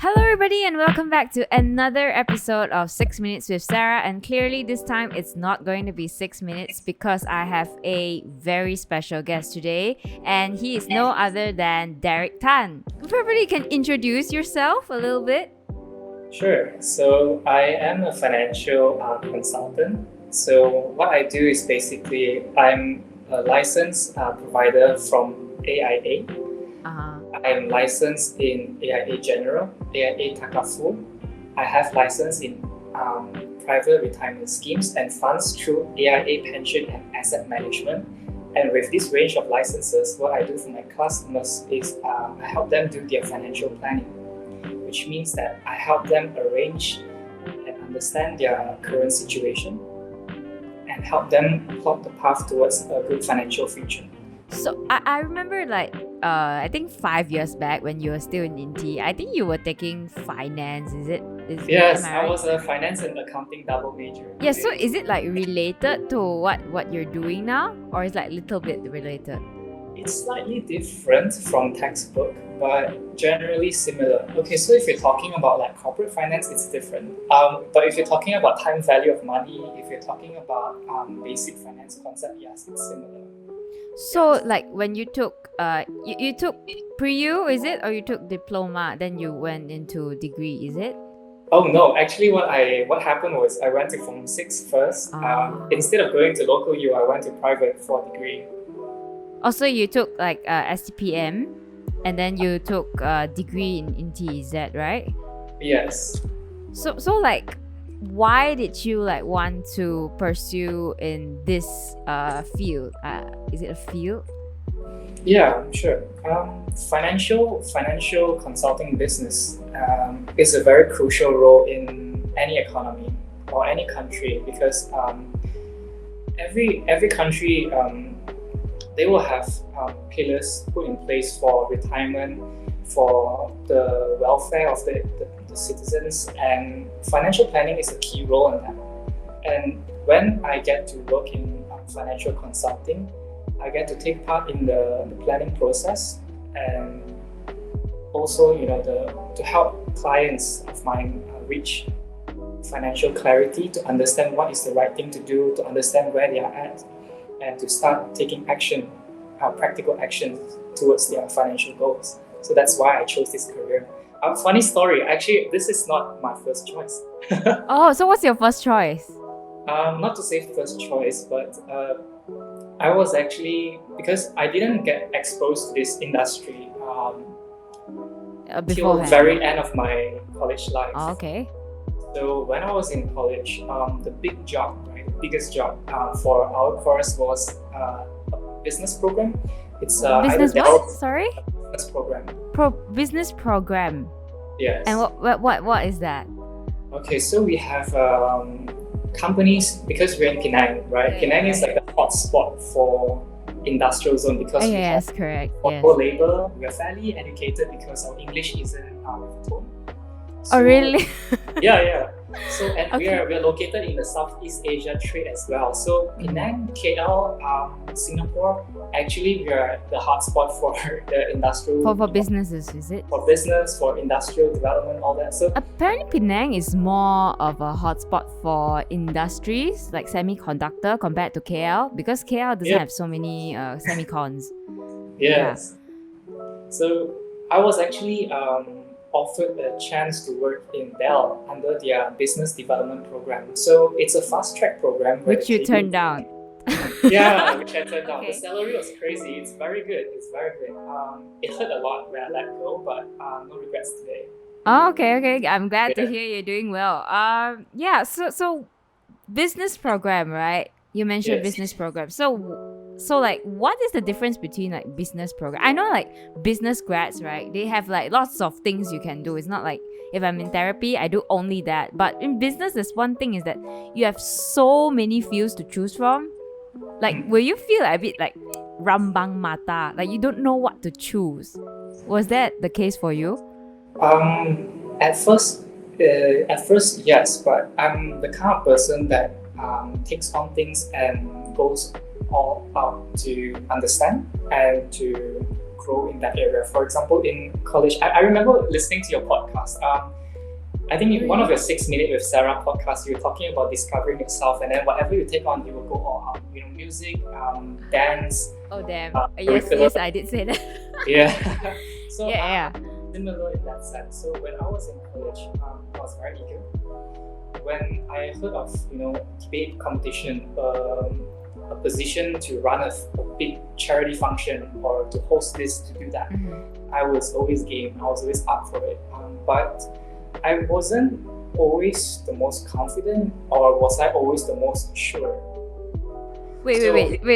Hello, everybody, and welcome back to another episode of 6 Minutes with Sarah. And clearly, this time it's not going to be 6 minutes because I have a very special guest today, and he is no other than Darric Tan. If everybody can introduce yourself a little bit. Sure. So I am a financial consultant. So what I do is basically I'm a licensed provider from AIA. I'm licensed in AIA General, AIA Takaful. I have license in private retirement schemes and funds through AIA Pension and Asset Management. And with this range of licenses, what I do for my customers is I help them do their financial planning, which means that I help them arrange and understand their current situation and help them plot the path towards a good financial future. So I remember I think 5 years back when you were still in Inti, I think you were taking finance, is it? Yes, I was a finance and accounting double major. Yeah, so is it related to what you're doing now, or is a little bit related? It's slightly different from textbook, but generally similar. Okay, so if you're talking about corporate finance, it's different. But if you're talking about time value of money, if you're talking about basic finance concept, yes, it's similar. So when you took you took pre-U, is it, or you took diploma then you went into degree, is it? Oh no, actually what happened was I went to Form 6 first. Instead of going to local U, I went to private for degree. Also, you took STPM and then you took degree in Inti, is that right? Yes. So why did you want to pursue in this field? Is it a field? Yeah, sure. Financial consulting business is a very crucial role in any economy or any country because every country they will have pillars put in place for retirement, for the welfare of the citizens, and financial planning is a key role in that. And when I get to work in financial consulting, I get to take part in the planning process and also to help clients of mine reach financial clarity, to understand what is the right thing to do, to understand where they are at, and to start taking action, practical actions towards their financial goals. So that's why I chose this career. Funny story, actually, this is not my first choice. Oh, so what's your first choice? Not to say first choice, but I was actually, because I didn't get exposed to this industry till the very end of my college life. Oh, okay. So when I was in college, the biggest job for our course was a business program. It's business what? Sorry? Business program. Business program. Yes. And what is that? Okay, so we have companies, because we're in Penang, right? Yeah, Penang is the hot spot for industrial zone because we have correct. auto labor. We are fairly educated because our English isn't tone. So, oh really? Yeah. So we are located in the Southeast Asia trade as well. So Penang, KL, Singapore, actually we are the hotspot for the industrial. For businesses, is it? For business, for industrial development, all that. So apparently Penang is more of a hotspot for industries like semiconductor compared to KL, because KL doesn't have so many semicons. Yes. Yeah. So I was actually offered a chance to work in Dell under their business development program. So it's a fast track program. Which you turned down. Yeah, which I turned down. Okay. The salary was crazy. It's very good. It hurt a lot when I let go, but no regrets today. Oh, okay. I'm glad to hear you're doing well. So business program, right? You mentioned business program. So what is the difference between business program? I know business grads, right? They have lots of things you can do. It's not like if I'm in therapy, I do only that. But in business, there's one thing is that you have so many fields to choose from. Will you feel a bit rambang mata? You don't know what to choose. Was that the case for you? At first, yes, but I'm the kind of person that takes on things and goes all out to understand and to grow in that area. For example, in college, I remember listening to your podcast. I think in one of your 6 Minute with Sarah podcasts, you were talking about discovering yourself, and then whatever you take on, you will go all out. You know, music, dance. Oh damn! curriculum. Yes, I did say that. Yeah. So Yeah. similar in that sense. So when I was in college, I was very eager. When I heard of debate competition, a position to run a big charity function or to host this, to do that, I was always game. I was always up for it. But I wasn't always the most confident, or was I always the most sure? Wait.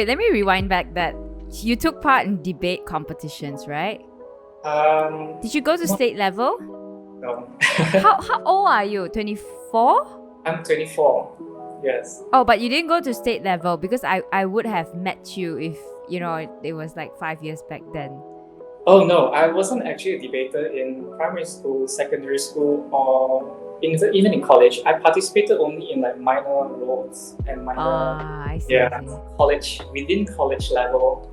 Let me rewind back. That you took part in debate competitions, right? Did you go to state level? No. How old are you? 24? I'm 24. Yes. Oh, but you didn't go to state level, because I would have met you if it was like 5 years back then. Oh no, I wasn't actually a debater in primary school, secondary school, or even in college. I participated only in like minor roles and minor I see. college, within college level.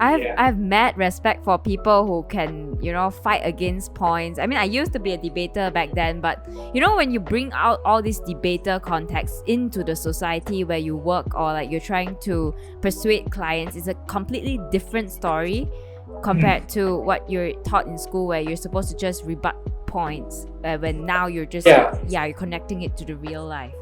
I have mad respect for people who can fight against points. I mean, I used to be a debater back then, but when you bring out all these debater contexts into the society where you work, or like you're trying to persuade clients, it's a completely different story compared to what you're taught in school, where you're supposed to just rebut points, when now you're just you're connecting it to the real life.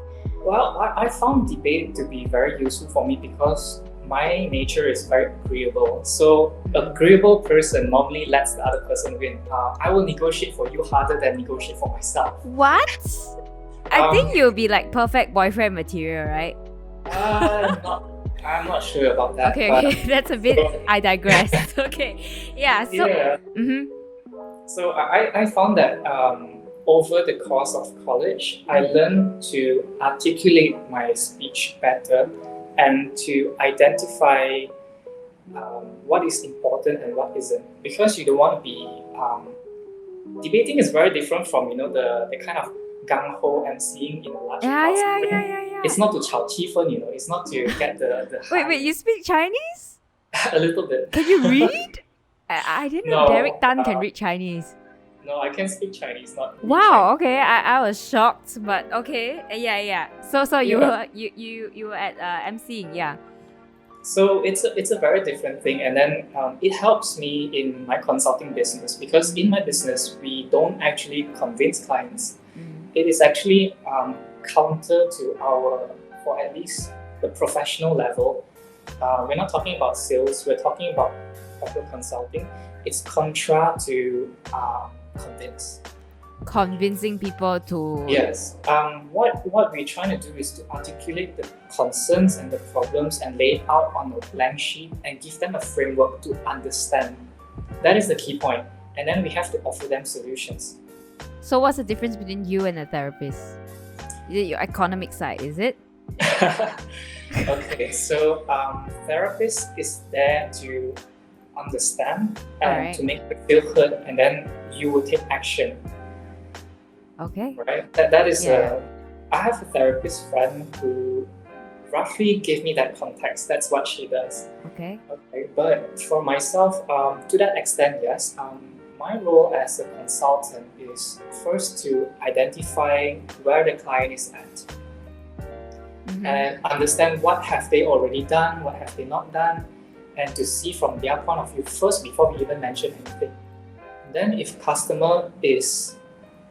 Well, I found debate to be very useful for me because my nature is very agreeable. So an agreeable person normally lets the other person win. I will negotiate for you harder than negotiate for myself. What? I think you'll be like perfect boyfriend material, right? I'm not sure about that. Okay, that's a bit. I digress. Okay, yeah. So, So I found that over the course of college, I learned to articulate my speech better and to identify what is important and what isn't. Because you don't want to be debating is very different from the kind of gung ho emceeing in a large house. Yeah. It's not to 炒气氛, it's not to get the Wait, you speak Chinese? A little bit. Can you read? I didn't know Darric Tan can read Chinese. No, I can speak Chinese, not Wow. Okay, I was shocked, but okay. Yeah. So you were at emceeing, yeah. So it's a very different thing, and then it helps me in my consulting business, because in my business we don't actually convince clients. It is actually counter to for at least the professional level. We're not talking about sales, we're talking about corporate consulting. It's contra to convince. Convincing people to... Yes. What we're trying to do is to articulate the concerns and the problems and lay it out on a blank sheet and give them a framework to understand. That is the key point. And then we have to offer them solutions. So what's the difference between you and a therapist? Is it your economic side, is it? Okay, so therapist is there to understand and to make you feel heard, and then you will take action. Okay. Right? That is I have a therapist friend who roughly gave me that context. That's what she does. Okay. But for myself, to that extent, yes. My role as a consultant is first to identify where the client is at and understand what have they already done, what have they not done, and to see from their point of view first before we even mention anything. Then if customer is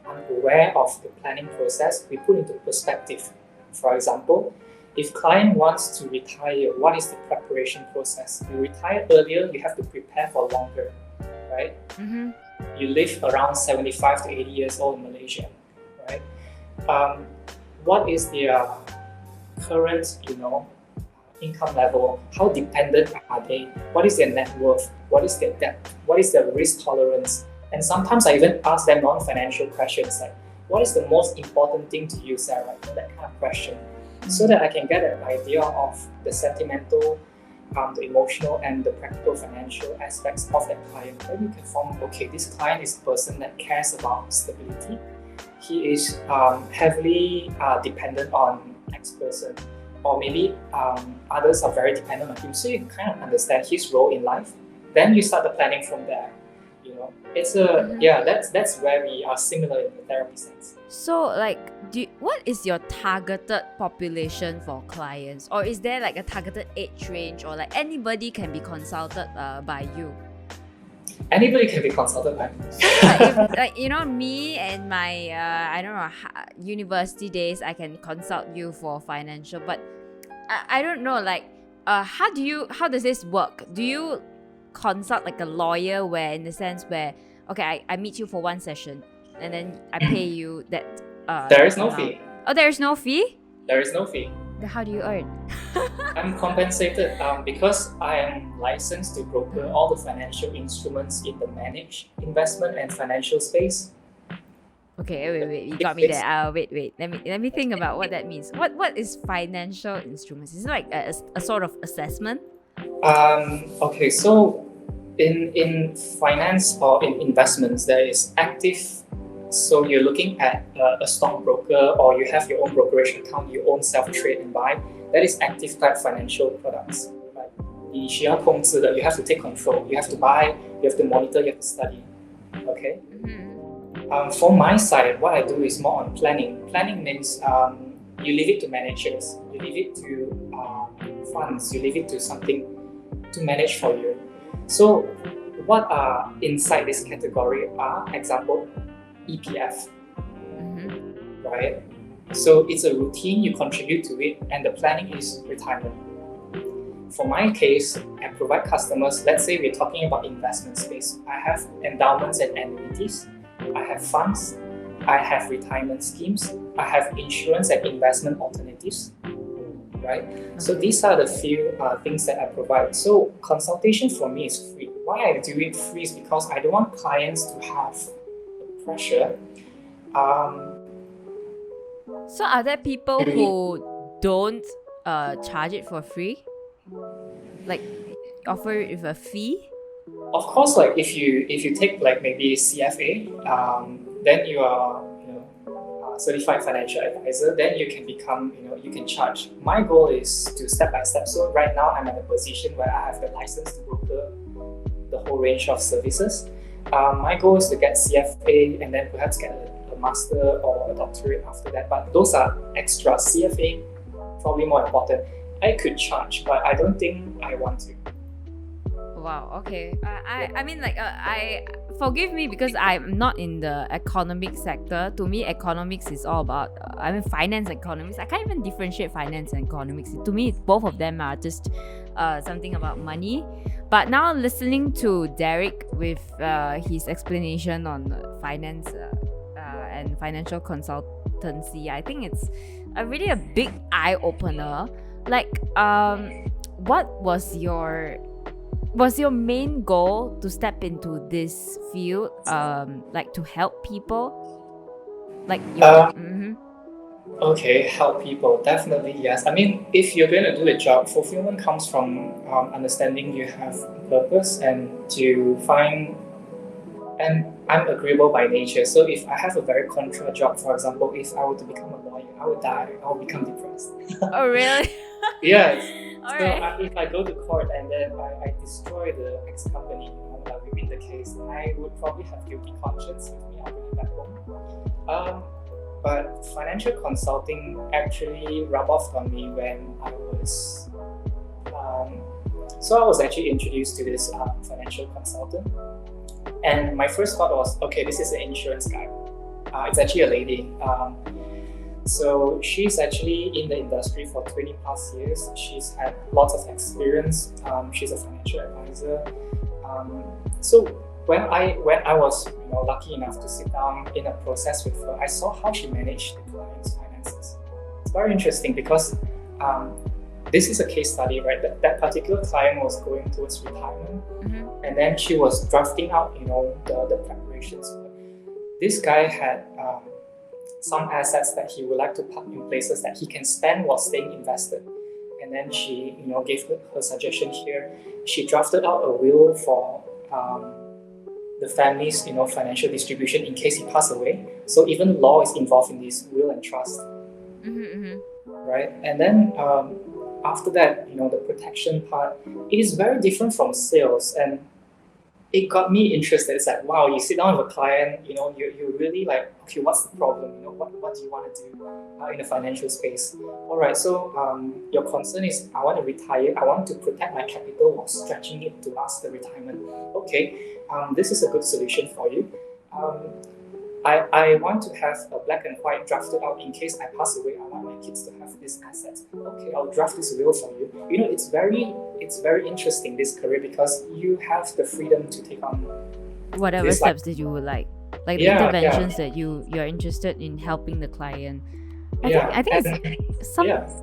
unaware of the planning process, we put into perspective. For example, if client wants to retire, what is the preparation process? You retire earlier, you have to prepare for longer, right? You live around 75 to 80 years old in Malaysia, right? What is their current, income level? How dependent are they? What is their net worth? What is their debt? What is their risk tolerance? And sometimes I even ask them non-financial questions like, what is the most important thing to you, Sarah? That kind of question. So that I can get an idea of the sentimental, the emotional, and the practical financial aspects of that client. Then you can form, okay, this client is a person that cares about stability. He is heavily dependent on X person, or maybe others are very dependent on him. So you kind of understand his role in life. then you start the planning from there. You know, it's a yeah. That's where we are similar in the therapy sense. So, like, what is your targeted population for clients, or is there like a targeted age range, or like anybody can be consulted by you? Anybody can be consulted by me. Like, if, like, you know, me and my I don't know, university days, I can consult you for financial, but I don't know, like, how does this work? Do you consult like a lawyer, where in the sense where, okay, I meet you for one session and then I pay you that There is no amount. fee. Oh, there is no fee? There is no fee. Then how do you earn? I'm compensated because I am licensed to broker all the financial instruments in the managed investment and financial space. Okay, wait, you got me there. Wait. Let me think about what that means. What is financial instruments? Is it like a sort of assessment? Okay, so in finance or in investments, there is active. So you're looking at a stockbroker, or you have your own brokerage account, you own self-trade and buy. That is active type financial products. Right? 你需要控制的, you have to take control. You have to buy, you have to monitor, you have to study. Okay? For my side, what I do is more on planning. Planning means you leave it to managers, you leave it to funds, you leave it to something to manage for you. So what are inside this category are, example, EPF, right? So it's a routine, you contribute to it, and the planning is retirement. For my case, I provide customers, let's say we're talking about investment space. I have endowments and annuities, I have funds, I have retirement schemes, I have insurance and investment alternatives, right? So these are the few things that I provide. So consultation for me is free. Why I do it free is because I don't want clients to have pressure. So are there people who don't charge it for free? Like offer it with a fee? Of course, like if you take like maybe CFA, then you are certified financial advisor, then you can become, you can charge. My goal is to step by step. So right now I'm at a position where I have the license to broker the whole range of services. My goal is to get CFA and then perhaps get a master or a doctorate after that. But those are extra. CFA probably more important. I could charge, but I don't think I want to. Wow. Okay. I mean, like, I forgive me because I'm not in the economic sector. To me, economics is all about. Finance and economics. I can't even differentiate finance and economics. To me, both of them are just something about money. But now listening to Darric with his explanation on finance and financial consultancy, I think it's really a big eye opener. Like, what was your main goal to step into this field, like to help people, like Okay, help people, definitely yes. I mean, if you're going to do a job, fulfillment comes from understanding you have purpose and to find, and I'm agreeable by nature. So if I have a very contra job, for example, if I were to become a lawyer, I would die, I would become depressed. Oh really? Yes. Alright. If I go to court and then I destroy the ex-company, like we win the case, I would probably have guilty conscience with me. I'll bring it back home. But financial consulting actually rubbed off on me when I was. So I was actually introduced to this financial consultant, and my first thought was, okay, this is an insurance guy. It's actually a lady. So she's actually in the industry for 20 plus years. She's had lots of experience. She's a financial advisor. So when I was lucky enough to sit down in a process with her, I saw how she managed the client's finances. It's very interesting because this is a case study, right? That particular client was going towards retirement, and then she was drafting out the preparations. This guy had some assets that he would like to park in places that he can spend while staying invested. And then she, gave her suggestion here. She drafted out a will for the family's, financial distribution in case he passed away. So even law is involved in this will and trust, right? And then after that, the protection part, it is very different from sales. And it got me interested. It's like, wow, you sit down with a client, you really like, okay, what's the problem? What do you want to do in the financial space? All right, so your concern is I want to retire. I want to protect my capital while stretching it to last the retirement. Okay, this is a good solution for you. I want to have a black and white drafted out in case I pass away. I want my kids to have this asset. Okay, I'll draft this will for you. It's very interesting, this career, because you have the freedom to take on whatever steps that you would like the interventions that you're interested in helping the client. I think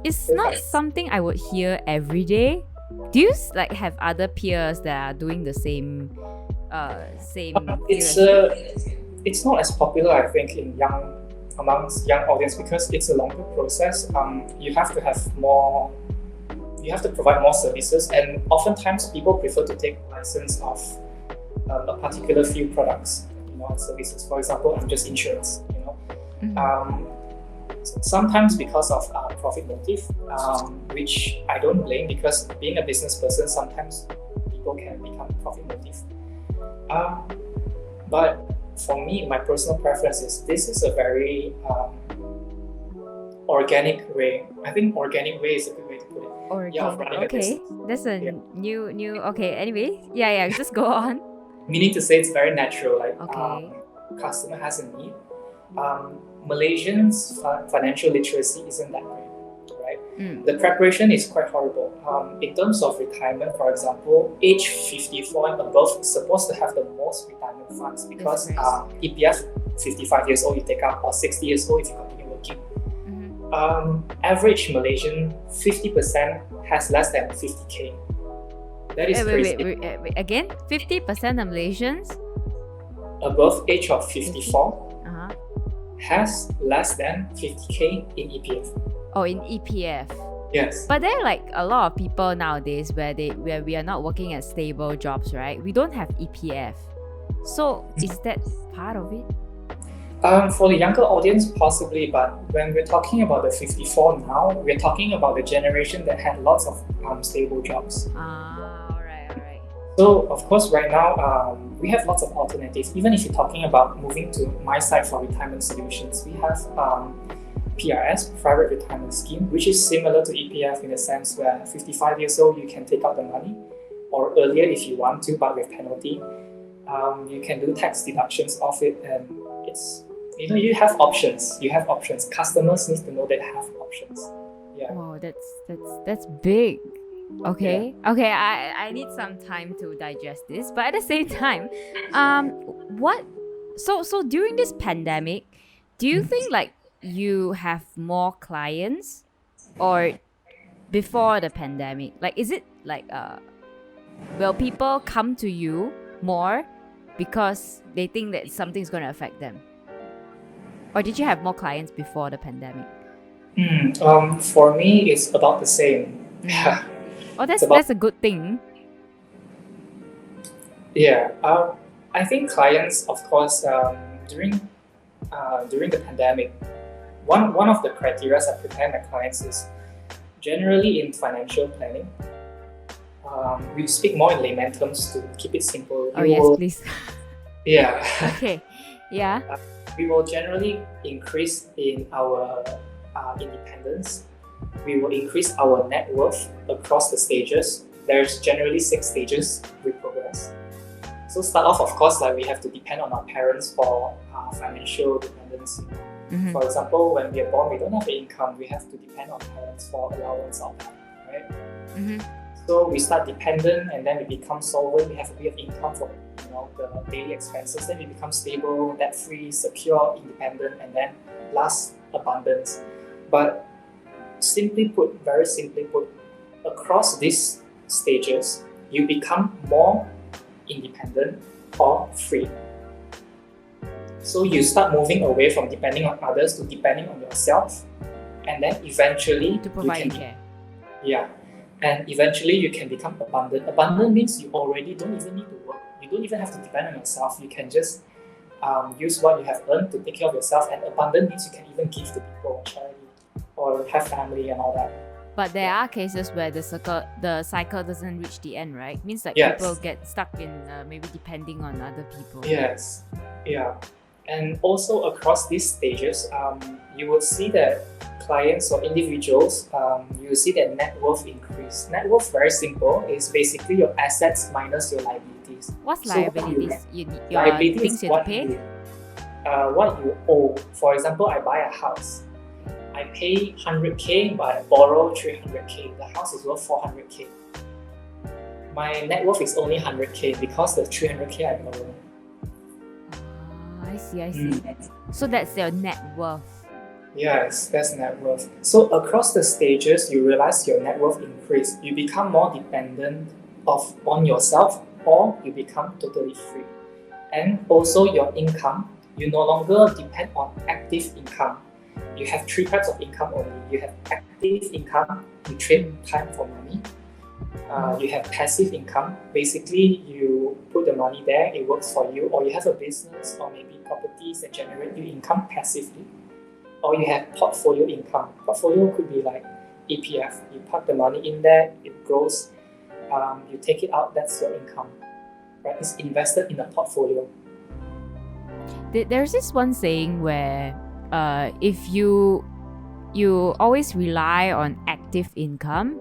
it's not something I would hear every day. Do you like have other peers that are doing the same It's not as popular, I think, amongst young audience, because it's a longer process. You have to provide more services, and oftentimes people prefer to take license of a particular few products, and services. For example, just insurance. Sometimes because of profit motive, which I don't blame, because being a business person, sometimes people can become profit motive. But for me, my personal preference is this is a very organic way. I think organic way is a good way to put it. Okay, that's a new. Okay, anyway, just go on. Meaning to say, it's very natural. Like, customer has a need. Malaysians' financial literacy isn't that great, right? The preparation is quite horrible. In terms of retirement, for example, age 54 and above is supposed to have the most retirement funds, because EPF, 55 years old you take out, or 60 years old if you continue working. Average Malaysian, 50% has less than 50k. That is crazy. Wait, again, 50% of Malaysians above age of 54 has less than 50k in EPF. Oh, in EPF. Yes. But there are like a lot of people nowadays where we are not working at stable jobs, right? We don't have EPF. So is that part of it? For the younger audience, possibly, but when we're talking about the 54 now, we're talking about the generation that had lots of stable jobs. Alright. So, of course, right now, we have lots of alternatives. Even if you're talking about moving to my side for retirement solutions, we have PRS, Private Retirement Scheme, which is similar to EPF in the sense where 55 years old, you can take out the money, or earlier if you want to, but with penalty. You can do tax deductions of it, and it's, you have options. Customers need to know they have options. Yeah. Wow, that's big. Okay. Yeah. Okay, I need some time to digest this, but at the same time, so during this pandemic, do you think like you have more clients, or before the pandemic? Like, is it like will people come to you more because they think that something's going to affect them? Or did you have more clients before the pandemic? For me, it's about the same. Oh, that's a good thing. Yeah, I think clients, of course, during the pandemic, one of the criteria I prepare my clients is generally in financial planning. We speak more in layman terms to keep it simple. Please. Yeah. Okay. Yeah. We will generally increase in our independence. We will increase our net worth across the stages. There's generally 6 stages we progress. So start off, of course, like we have to depend on our parents for financial dependence. For example, when we are born, we don't have income. We have to depend on parents for allowance of that, right? So we start dependent, and then we become solvent. We have income for the daily expenses. Then we become stable, debt-free, secure, independent, and then last, abundance. But very simply put, across these stages, you become more independent or free. So you start moving away from depending on others to depending on yourself, and then eventually to provide care. Yeah, and eventually you can become abundant. Abundant means you already don't even need to work. You don't even have to depend on yourself. You can just use what you have earned to take care of yourself. And abundant means you can even give to people, charity, or have family and all that. But there are cases where the cycle doesn't reach the end, right? Means like Yes. people get stuck in maybe depending on other people. Yes, yeah. And also across these stages, you will see that clients or individuals, you will see their net worth increase. Net worth, very simple, is basically your assets minus your liabilities. What's So liabilities? Your liability things is you have to pay? what you owe. For example, I buy a house. I pay 100k, but I borrow 300k. The house is worth 400k. My net worth is only 100k because the 300k I borrow. I see. So that's your net worth. Yes, that's net worth. So across the stages, you realize your net worth increase. You become more dependent on yourself, or you become totally free. And also your income, you no longer depend on active income. You have three types of income only. You have active income, you trade time for money. You have passive income. Basically, you put the money there, it works for you, or you have a business or maybe properties that generate you income passively. Or you have portfolio income. Portfolio could be like EPF. You park the money in there, it grows. You take it out, that's your income. Right? It's invested in a portfolio. There's this one saying where if you always rely on active income,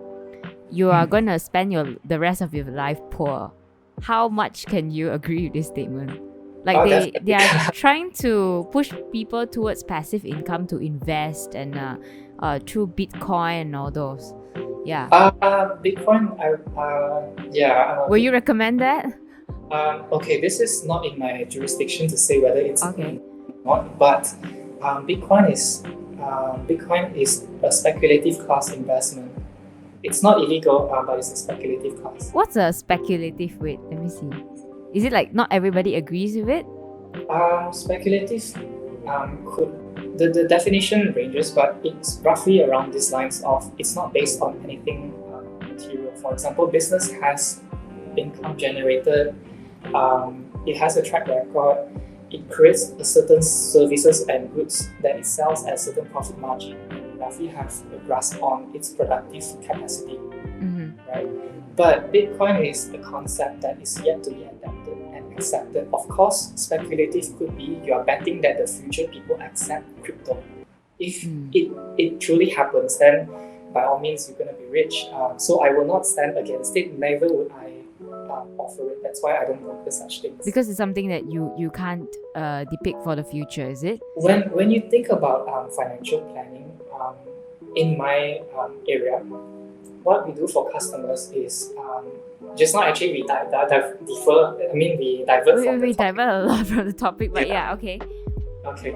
you are going to spend the rest of your life poor. How much can you agree with this statement? Like they are trying to push people towards passive income to invest and through Bitcoin and all those. Yeah. Bitcoin, Will you recommend that? Okay, this is not in my jurisdiction to say whether it's okay or not, but Bitcoin is a speculative class investment. It's not illegal, but it's a speculative class. What's a speculative? Wait, let me see. Is it like not everybody agrees with it? Speculative the definition ranges, but it's roughly around these lines of it's not based on anything material. For example, business has income generated, it has a track record, it creates a certain services and goods that it sells at a certain profit margin, and roughly have a grasp on its productive capacity. Right? But Bitcoin is a concept that is yet to be adapted and accepted. Of course, speculative could be you are betting that the future people accept crypto. If it truly happens, then by all means you're going to be rich. So I will not stand against it, neither would I offer it. That's why I don't work with such things. Because it's something that you can't depict for the future, is it? When you think about financial planning, in my area, what we do for customers is just now actually we divert from we the topic. divert a lot from the topic, but yeah okay. Okay.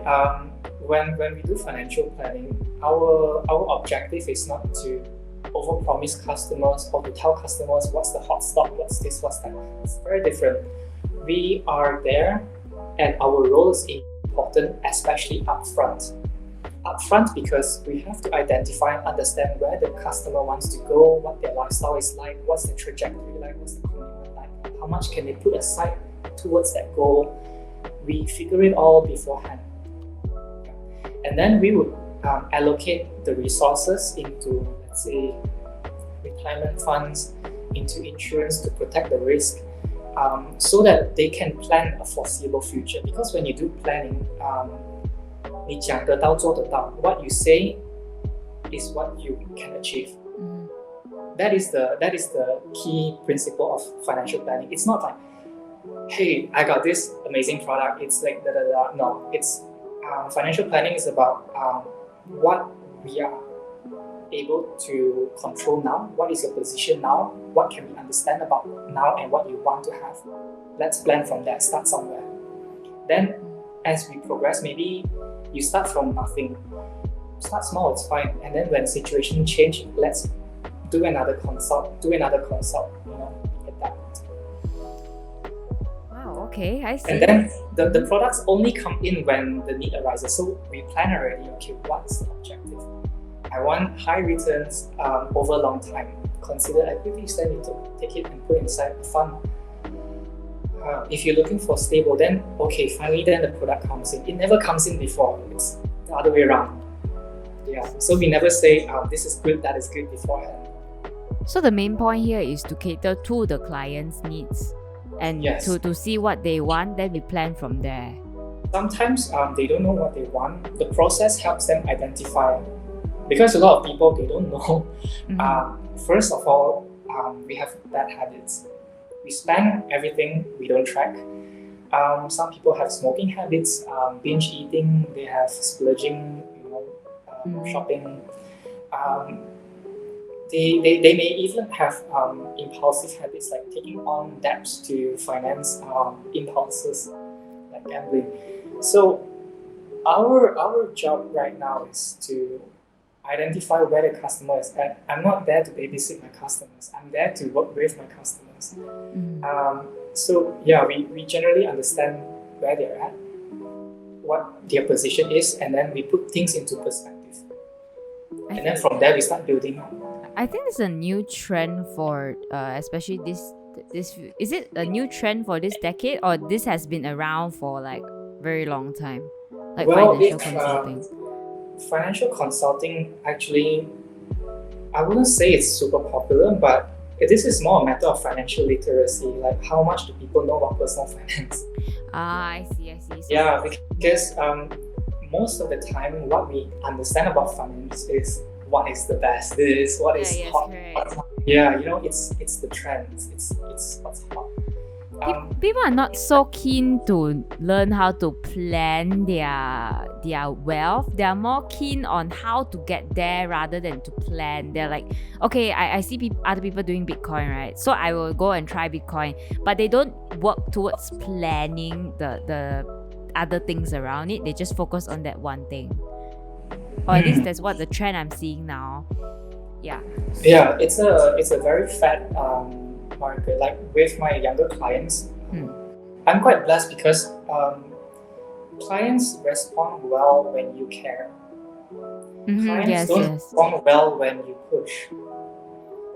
When we do financial planning, our objective is not to overpromise customers or to tell customers what's the hot stock, what's this, what's that. It's very different. We are there, and our role is important, especially upfront. Upfront because we have to identify and understand where the customer wants to go, what their lifestyle is like, what's the trajectory like, what's the commitment like, how much can they put aside towards that goal. We figure it all beforehand. And then we would allocate the resources into, let's say, retirement funds, into insurance to protect the risk, so that they can plan a foreseeable future. Because when you do planning, 你讲得到做得到. What you say is what you can achieve. That is the key principle of financial planning. It's not like, hey, I got this amazing product. It's like da da da. No, it's financial planning is about what we are able to control now. What is your position now? What can we understand about now and what you want to have? Let's plan from that. Start somewhere. Then, as we progress, maybe you start from nothing. Start small, it's fine. And then when situation change, let's do another consult, like that. Wow, okay, I see. And then the products only come in when the need arises. So we plan already, okay, what's the objective? I want high returns over a long time. Consider equities, then you take it and put inside a fund. If you're looking for stable, then okay, finally then the product comes in. It never comes in before. It's the other way around. Yeah, so we never say this is good, that is good beforehand. So the main point here is to cater to the client's needs and Yes. to see what they want, then we plan from there. Sometimes they don't know what they want. The process helps them identify, because a lot of people, they don't know. First of all, we have bad habits. We spend everything, we don't track. Some people have smoking habits, binge eating, they have splurging, shopping. They may even have impulsive habits, like taking on debts to finance impulses like gambling. So our job right now is to identify where the customer is at. I'm not there to babysit my customers. I'm there to work with my customers. So yeah, we generally understand where they're at, what their position is, and then we put things into perspective. And then from there we start building up. I think it's a new trend for especially this is it a new trend for this decade, or this has been around for like very long time, like financial consulting? Financial consulting, actually, I wouldn't say it's super popular, but this is more a matter of financial literacy. Like, how much do people know about personal finance? I see. So yeah, because most of the time, what we understand about finance is what is the best, what is hot. Yeah, it's the trends. It's what's hot. People are not so keen to learn how to plan their wealth. They are more keen on how to get there rather than to plan. They're like, okay, I see other people doing Bitcoin, right? So I will go and try Bitcoin. But they don't work towards planning the other things around it. They just focus on that one thing. Or at least that's what the trend I'm seeing now. Yeah. Yeah, it's a very fat market. Like with my younger clients, I'm quite blessed because clients respond well when you care. Clients don't respond well when you push.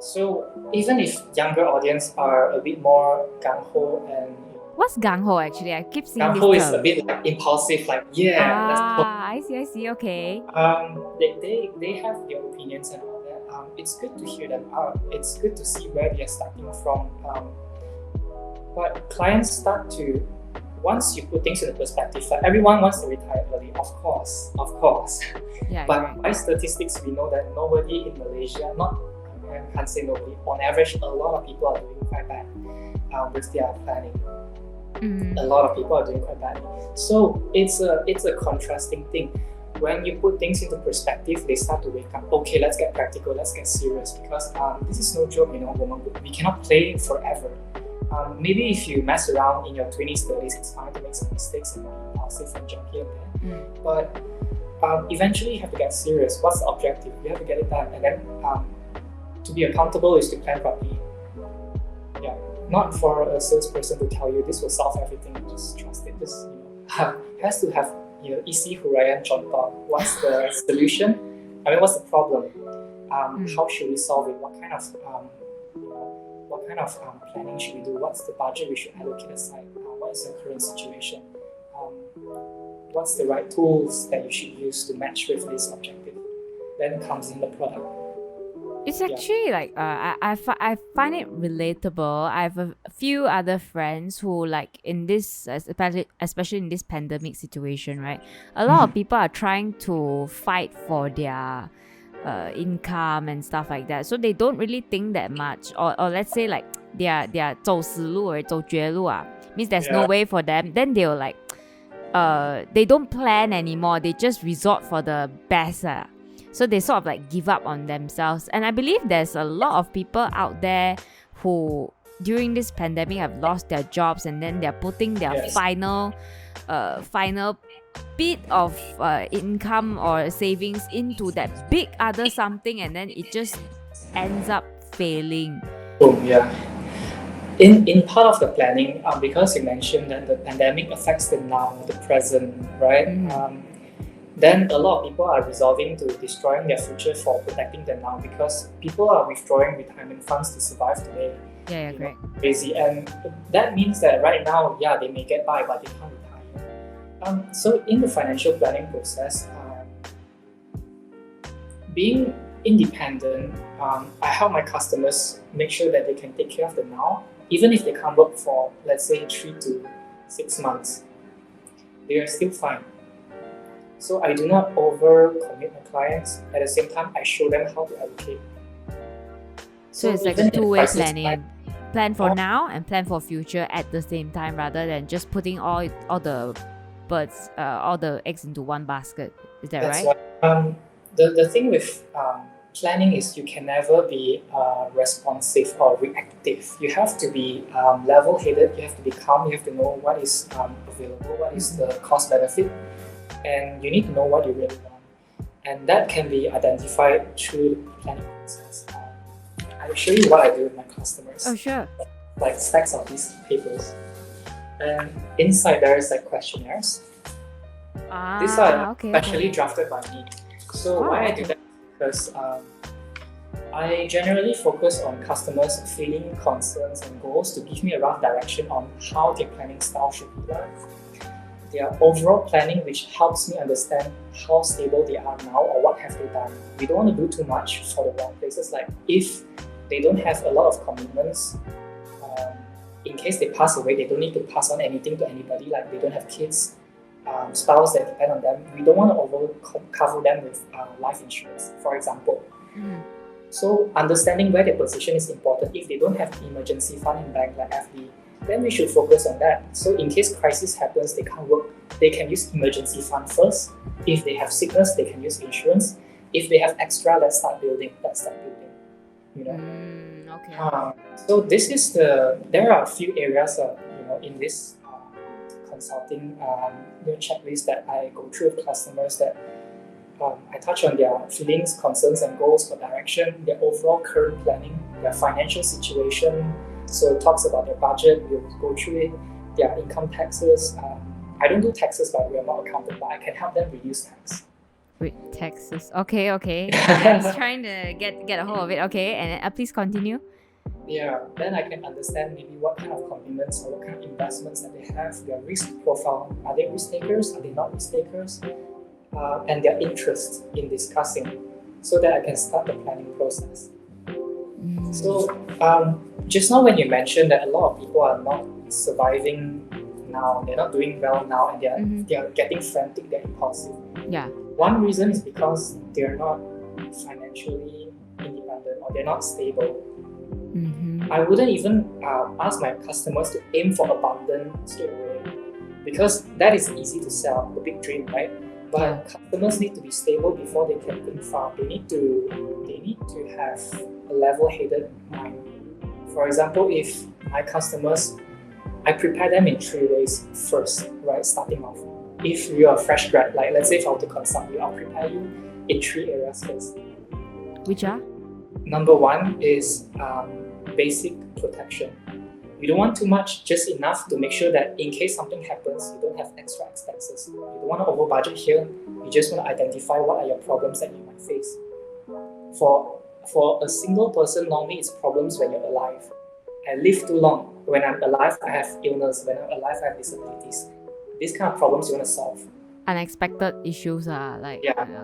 So even if younger audience are a bit more gung-ho and what's gung-ho actually? I keep seeing gung-ho this is term. a bit like impulsive, like I see, okay. They have their opinions and all that. It's good to hear them out. It's good to see where they're starting from. But clients start to, once you put things into perspective, like everyone wants to retire early, of course. Yeah, but by statistics, we know that nobody in Malaysia, I can't say nobody, on average, a lot of people are doing quite bad with their planning. A lot of people are doing quite badly. So it's a contrasting thing. When you put things into perspective, they start to wake up. Okay, let's get practical, let's get serious, because this is no joke, we cannot play forever. Maybe if you mess around in your 20s, 30s, it's fine to make some mistakes and be impulsive and jump here and there. But eventually you have to get serious. What's the objective? You have to get it done. And then to be accountable is to plan properly. Yeah, not for a salesperson to tell you this will solve everything. Just trust it. Just has to have isi huraian contoh. What's the solution? What's the problem? How should we solve it? What kind of planning should we do? What's the budget we should allocate aside? What is the current situation? What's the right tools that you should use to match with this objective? Then comes in the product. It's actually like I find it relatable. I have a few other friends who, like, in this, especially in this pandemic situation, right? A lot of people are trying to fight for their income and stuff like that. So they don't really think that much, or let's say like they are 走死路 or 走绝路 means there's no way for them. Then they'll like they don't plan anymore. They just resort for the best. So they sort of like give up on themselves. And I believe there's a lot of people out there who during this pandemic have lost their jobs, and then they're putting their final bit of income or savings into that big other something, and then it just ends up failing. In part of the planning, because you mentioned that the pandemic affects the now, the present, right? Then a lot of people are resolving to destroying their future for protecting the now, because people are withdrawing retirement funds to survive today. Yeah, great. Crazy. And that means that right now, they may get by, but they can't retire. So in the financial planning process, being independent, I help my customers make sure that they can take care of the now, even if they can't work for, let's say, 3 to 6 months, they are still fine. So I do not overcommit my clients. At the same time, I show them how to allocate. So it's like even a in two-way crisis planning. time, Plan for all- now and plan for future at the same time, rather than just putting all the birds, all the eggs into one basket. Is that that's right? why the thing with planning is you can never be responsive or reactive. You have to be level-headed. You have to be calm. You have to know what is available, what is the cost benefit, and you need to know what you really want. And that can be identified through the planning process. I'll show you what I do with my customers. Oh, sure. Like stacks of these papers, and inside there is like questionnaires. These are Okay. specially drafted by me. So Oh, why I okay. do that is because I generally focus on customers' feeling, concerns, and goals to give me a rough direction on how their planning style should be like. Their overall planning, which helps me understand how stable they are now or what have they done. We don't want to do too much for the wrong places. Like if they don't have a lot of commitments, in case they pass away, they don't need to pass on anything to anybody. Like they don't have kids, spouse that depend on them. We don't want to cover them with life insurance, for example. Mm. So understanding where their position is important. If they don't have emergency fund in bank like FD, then we should focus on that. So in case crisis happens, they can't work, they can use emergency fund first. If they have sickness, they can use insurance. If they have extra, let's start building. You know. Okay. So this is there are a few areas in this consulting checklist that I go through with customers that I touch on their feelings, concerns, and goals for direction, their overall current planning, their financial situation. So it talks about their budget, we'll go through it, their income taxes. I don't do taxes, by the way, I'm not accountant, but I can help them reduce tax. With taxes. Okay. I'm just trying to get a hold of it. Okay, and please continue. Yeah, then I can understand maybe what kind of commitments or what kind of investments that they have, their risk profile. Are they risk takers? Are they not risk takers? And their interest in discussing, so that I can start the planning process. So just now when you mentioned that a lot of people are not surviving now, they're not doing well now, and they're getting frantic, they're impulsive. Yeah. One reason is because they're not financially independent or they're not stable. I wouldn't even ask my customers to aim for abundance straight away, because that is easy to sell, the big dream, right? But customers need to be stable before they can think far. They need to have a level-headed mind. For example, if my customers, I prepare them in 3 ways first, right? Starting off. If you're a fresh grad, like let's say if I were to consult you, I'll prepare you in 3 areas first. Which are? Number 1 is basic protection. You don't want too much, just enough to make sure that in case something happens, you don't have extra expenses. You don't want to over budget here. You just want to identify what are your problems that you might face. For a single person, normally it's problems when you're alive. I live too long. When I'm alive, I have illness. When I'm alive, I have disabilities. These kind of problems you want to solve. Unexpected issues are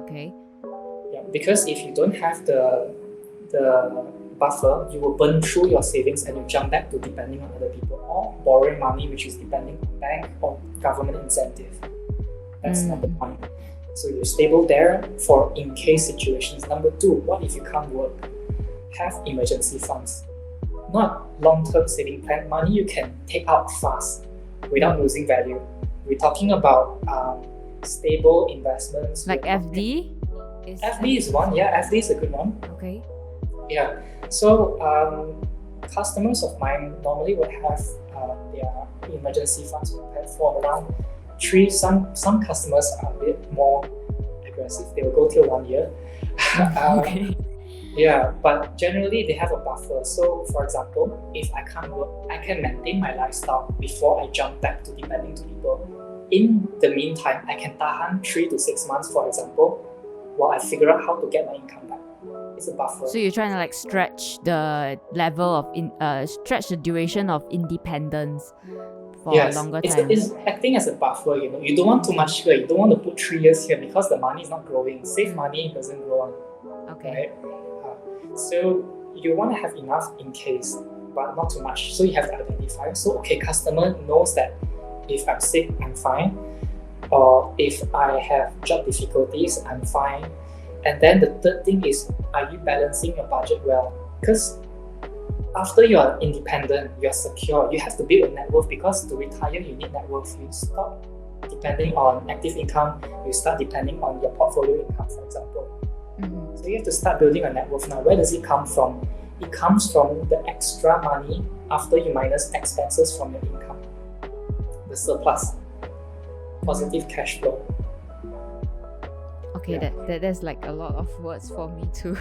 okay. Yeah, because if you don't have the buffer, you will burn through your savings and you jump back to depending on other people or borrowing money, which is depending on bank or government incentive. That's number 1. So you're stable there for in case situations. Number 2, what if you can't work? Have emergency funds. Not long-term saving plan, money you can take out fast without losing value. We're talking about stable investments. Like FD? FD is one, FD is a good one. Okay. Yeah, so customers of mine normally would have their emergency funds prepared for around 3. Some customers are a bit more aggressive. They will go till 1 year. Okay. Yeah, but generally they have a buffer. So for example, if I can't work, I can maintain my lifestyle before I jump back to depending to people. In the meantime, I can tahan 3 to 6 months, for example, while I figure out how to get my income back. It's a buffer. So you're trying to like stretch the level of stretch the duration of independence for a longer time. It's acting as a buffer. You don't want too much here. You don't want to put 3 years here because the money is not growing. Save money doesn't grow on. Okay. right? So you want to have enough in case, but not too much. So you have to identify. So okay, customer knows that if I'm sick, I'm fine, or if I have job difficulties, I'm fine. And then the third thing is, are you balancing your budget well? Because after you are independent, you are secure, you have to build a net worth, because to retire you need net worth. You stop depending on active income, you start depending on your portfolio income, for example. So you have to start building a net worth now. Where does it come from? It comes from the extra money after you minus expenses from your income, the surplus, positive cash flow. Okay, Yeah. that's like a lot of words for me to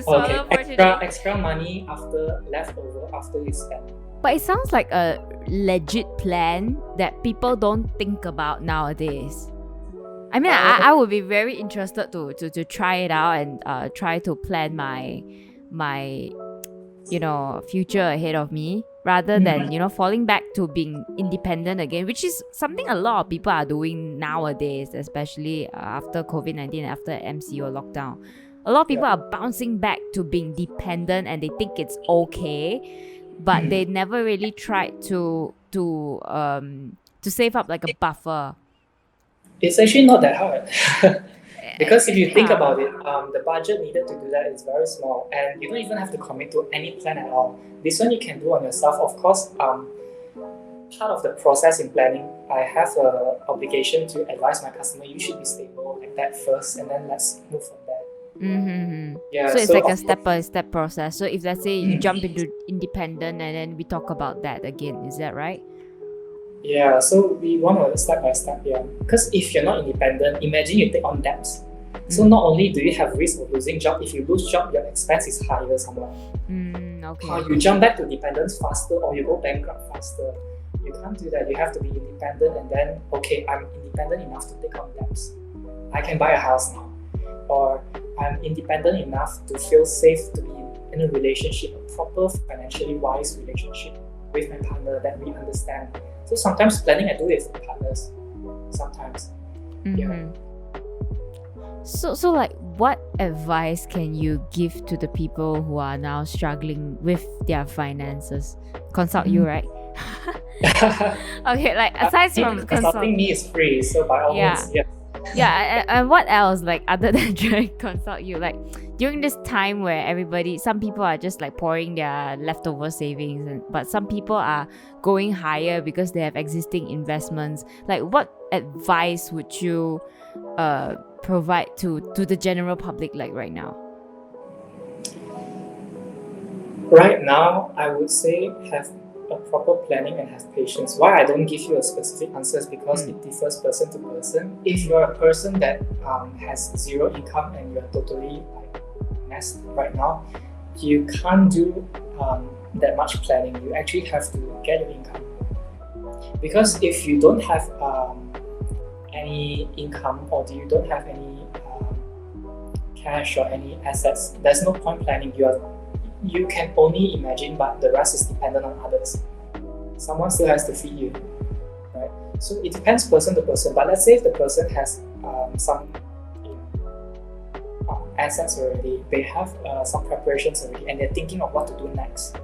swallow Okay, for today. extra money after leftover after you spend. But it sounds like a legit plan that people don't think about nowadays. I mean, I would be very interested to try it out and try to plan my future ahead of me, rather than falling back to being independent again, which is something a lot of people are doing nowadays, especially after COVID-19, after MCO lockdown. A lot of people are bouncing back to being dependent, and they think it's okay, but they never really tried to save up like a buffer. It's actually not that hard. Because if you think Yeah. about it, the budget needed to do that is very small, and you don't even have to commit to any plan at all. This one you can do on yourself. Of course, part of the process in planning, I have an obligation to advise my customer, you should be stable like that first, and then let's move from there. Yeah, So it's like a of step-by-step process. So if, let's say, you jump into independent, and then we talk about that again, is that right? Yeah, so we want to step by step, yeah. Because if you're not independent, imagine you take on debts. So not only do you have risk of losing job, if you lose job, your expense is higher somewhere. Okay. You jump back to dependence faster, or you go bankrupt faster. You can't do that. You have to be independent, and then, okay, I'm independent enough to take on debts. I can buy a house now. Or I'm independent enough to feel safe to be in a relationship, a proper financially wise relationship with my partner that we understand. So sometimes planning I do it with partners. Sometimes. Yeah. So like, what advice can you give to the people who are now struggling with their finances? Consult you, right? Okay, like aside from consulting me is free, so by all means, yeah. Yeah, and what else, like, other than trying to consult you, like during this time where some people are just like pouring their leftover savings, but some people are going higher because they have existing investments. Like, what advice would you provide to the general public, like right now? Right now, I would say have a proper planning and have patience. Why I don't give you a specific answer is because it differs person to person. If you're a person that has zero income and you're totally like messed right now, you can't do that much planning. You actually have to get your income. Because if you don't have any income, or you don't have any cash or any assets, there's no point planning. You can only imagine, but the rest is dependent on others. Someone still has to feed you, right? So it depends person to person. But let's say if the person has some assets already, they have some preparations already, and they're thinking of what to do next.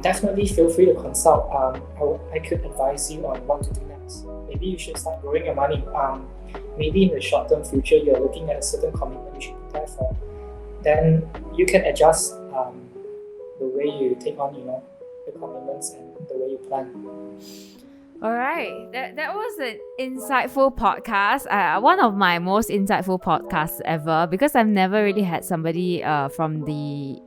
Definitely feel free to consult. I could advise you on what to do next. Maybe you should start growing your money. Maybe in the short-term future, you're looking at a certain commitment you should prepare for. Then you can adjust the way you take on, the commitments and the way you plan. All right, that was an insightful podcast. One of my most insightful podcasts ever, because I've never really had somebody from the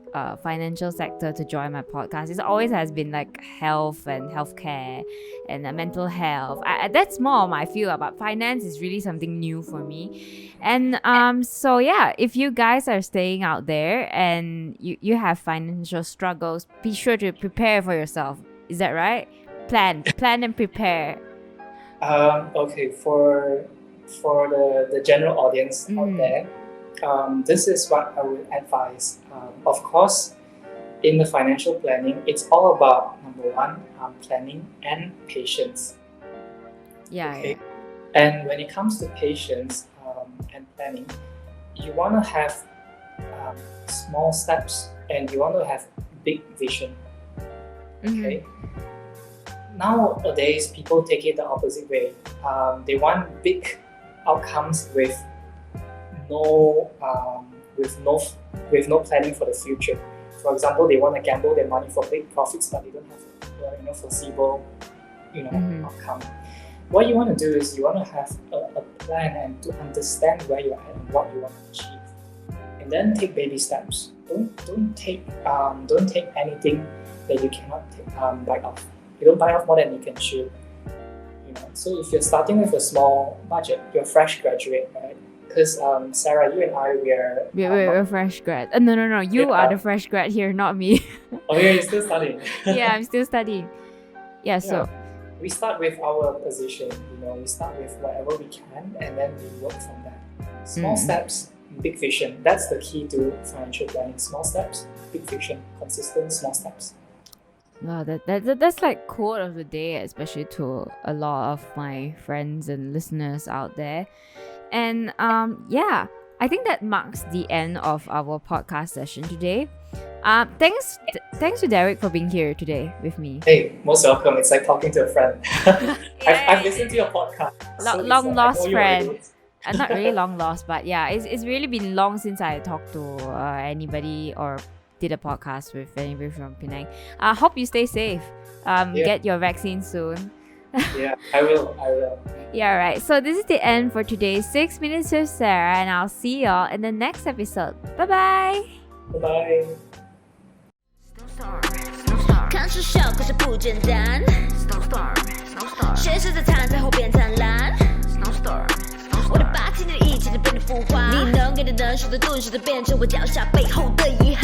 financial sector to join my podcast. It always has been like health and healthcare and mental health. That's more of my field, but finance is really something new for me. And so yeah, if you guys are staying out there and you have financial struggles, be sure to prepare for yourself. Is that right? Plan and prepare. Okay, for the general audience out there, this is what I would advise. Of course, in the financial planning, it's all about, number one, planning and patience. Yeah. And when it comes to patience and planning, you want to have small steps and you want to have big vision. Okay. Nowadays, people take it the opposite way. They want big outcomes with no planning for the future. For example, they want to gamble their money for big profits, but they don't have foreseeable outcome. What you want to do is you want to have a plan and to understand where you're at and what you want to achieve, and then take baby steps. Don't take anything that you cannot bite off. You don't bite off more than you can chew. So if you're starting with a small budget, you're a fresh graduate, right? Because Sarah, you and I, we're fresh grad. No. You are the fresh grad here, not me. Oh yeah, you're still studying. Yeah, I'm still studying. Yeah, so we start with our position. We start with whatever we can, and then we work from that. Small steps, big vision. That's the key to financial planning. Small steps, big vision. Consistent small steps. Wow, that's like quote of the day, especially to a lot of my friends and listeners out there. And I think that marks the end of our podcast session today. Thanks to Darric for being here today with me. Hey, most welcome. It's like talking to a friend. I've listened to your podcast. Long lost friend. Not really long lost, but yeah, it's really been long since I talked to anybody or did a podcast with anybody from Penang. I hope you stay safe. Get your vaccine soon. Yeah, I will. Yeah, right. So this is the end for today's 6 Minutes with Sarah, and I'll see y'all in the next episode. Bye-bye. Bye-bye. 看似笑，可是不简单。现实在灿烂，在后变灿烂。我的霸气，你的义气，就变得腐化。你能给的能说的顿时的变成我脚下背后的遗憾。